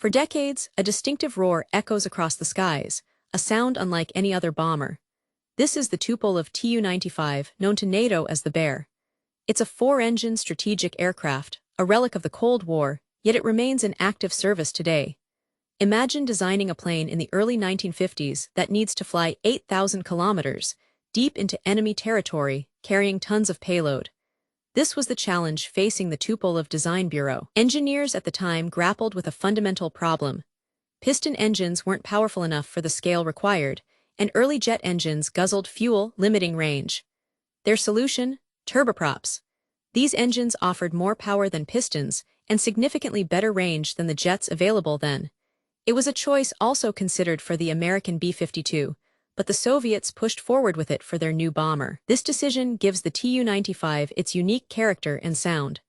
For decades, a distinctive roar echoes across the skies, a sound unlike any other bomber. This is the Tupolev Tu-95, known to NATO as the Bear. It's a four-engine strategic aircraft, a relic of the Cold War, yet it remains in active service today. Imagine designing a plane in the early 1950s that needs to fly 8,000 kilometers, deep into enemy territory, carrying tons of payload. This was the challenge facing the Tupolev Design Bureau. Engineers at the time grappled with a fundamental problem. Piston engines weren't powerful enough for the scale required, and early jet engines guzzled fuel, limiting range. Their solution? Turboprops. These engines offered more power than pistons and significantly better range than the jets available then. It was a choice also considered for the American B-52, but the Soviets pushed forward with it for their new bomber. This decision gives the Tu-95 its unique character and sound.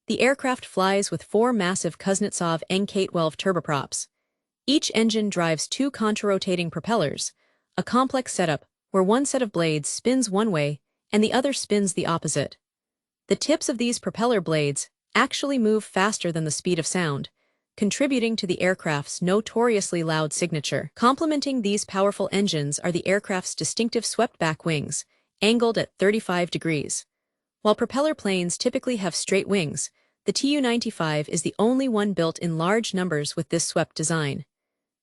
The aircraft flies with four massive Kuznetsov NK-12 turboprops. Each engine drives two contra-rotating propellers, a complex setup where one set of blades spins one way and the other spins the opposite. The tips of these propeller blades actually move faster than the speed of sound, contributing to the aircraft's notoriously loud signature. Complementing these powerful engines are the aircraft's distinctive swept-back wings, angled at 35 degrees. While propeller planes typically have straight wings, the Tu-95 is the only one built in large numbers with this swept design.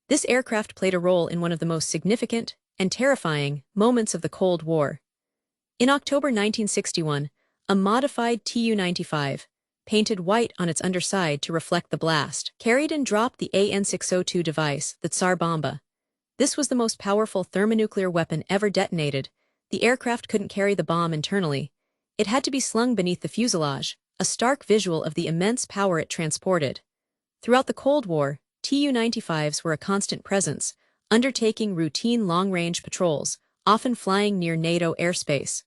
This aircraft played a role in one of the most significant and terrifying moments of the Cold War. In October 1961, a modified Tu-95, painted white on its underside to reflect the blast, carried and dropped the AN-602 device, the Tsar Bomba. This was the most powerful thermonuclear weapon ever detonated. The aircraft couldn't carry the bomb internally. It had to be slung beneath the fuselage, a stark visual of the immense power it transported. Throughout the Cold War, Tu-95s were a constant presence, undertaking routine long-range patrols, often flying near NATO airspace.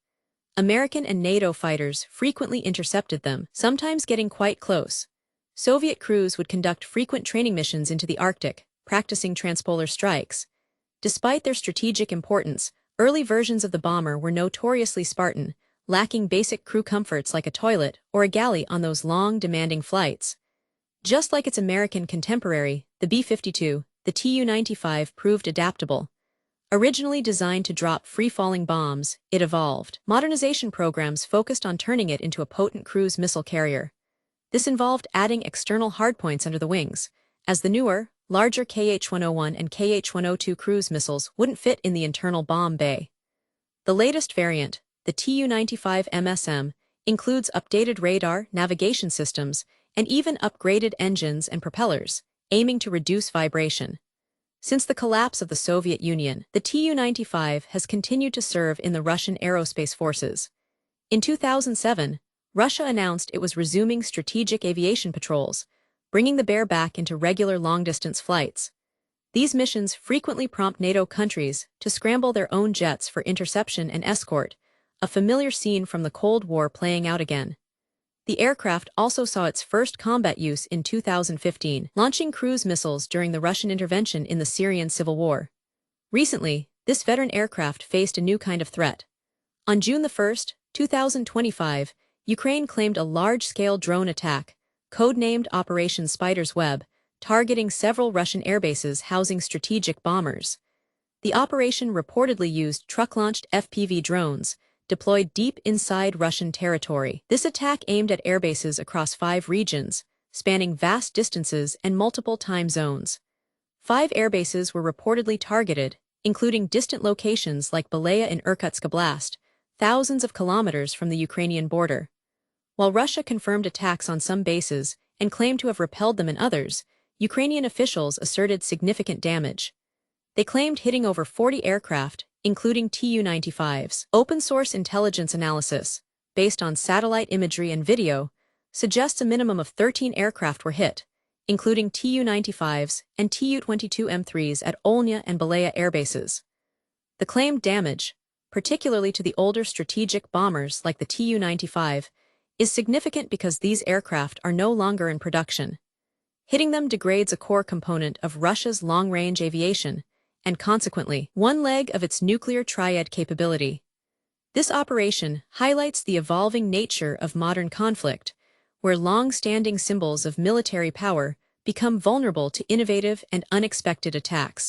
American and NATO fighters frequently intercepted them, sometimes getting quite close. Soviet crews would conduct frequent training missions into the Arctic, practicing transpolar strikes. Despite their strategic importance, early versions of the bomber were notoriously Spartan, lacking basic crew comforts like a toilet or a galley on those long, demanding flights. Just like its American contemporary, the B-52, the Tu-95 proved adaptable. Originally designed to drop free-falling bombs, it evolved. Modernization programs focused on turning it into a potent cruise missile carrier. This involved adding external hardpoints under the wings, as the newer, larger KH-101 and KH-102 cruise missiles wouldn't fit in the internal bomb bay. The latest variant, the Tu-95 MSM, includes updated radar, navigation systems, and even upgraded engines and propellers, aiming to reduce vibration. Since the collapse of the Soviet Union, the Tu-95 has continued to serve in the Russian aerospace forces. In 2007, Russia announced it was resuming strategic aviation patrols, bringing the Bear back into regular long-distance flights. These missions frequently prompt NATO countries to scramble their own jets for interception and escort, a familiar scene from the Cold War playing out again. The aircraft also saw its first combat use in 2015, launching cruise missiles during the Russian intervention in the Syrian civil war. Recently, this veteran aircraft faced a new kind of threat. On June 1, 2025, Ukraine claimed a large-scale drone attack, codenamed Operation Spider's Web, targeting several Russian airbases housing strategic bombers. The operation reportedly used truck-launched FPV drones, deployed deep inside Russian territory. This attack aimed at airbases across 5 regions, spanning vast distances and multiple time zones. 5 airbases were reportedly targeted, including distant locations like Belaya in Irkutsk Oblast, thousands of kilometers from the Ukrainian border. While Russia confirmed attacks on some bases and claimed to have repelled them in others, Ukrainian officials asserted significant damage. They claimed hitting over 40 aircraft, including Tu-95s. Open-source intelligence analysis, based on satellite imagery and video, suggests a minimum of 13 aircraft were hit, including Tu-95s and Tu-22M3s at Olnya and Belaya airbases. The claimed damage, particularly to the older strategic bombers like the Tu-95, is significant because these aircraft are no longer in production. Hitting them degrades a core component of Russia's long-range aviation, and consequently, one leg of its nuclear triad capability. This operation highlights the evolving nature of modern conflict, where long-standing symbols of military power become vulnerable to innovative and unexpected attacks.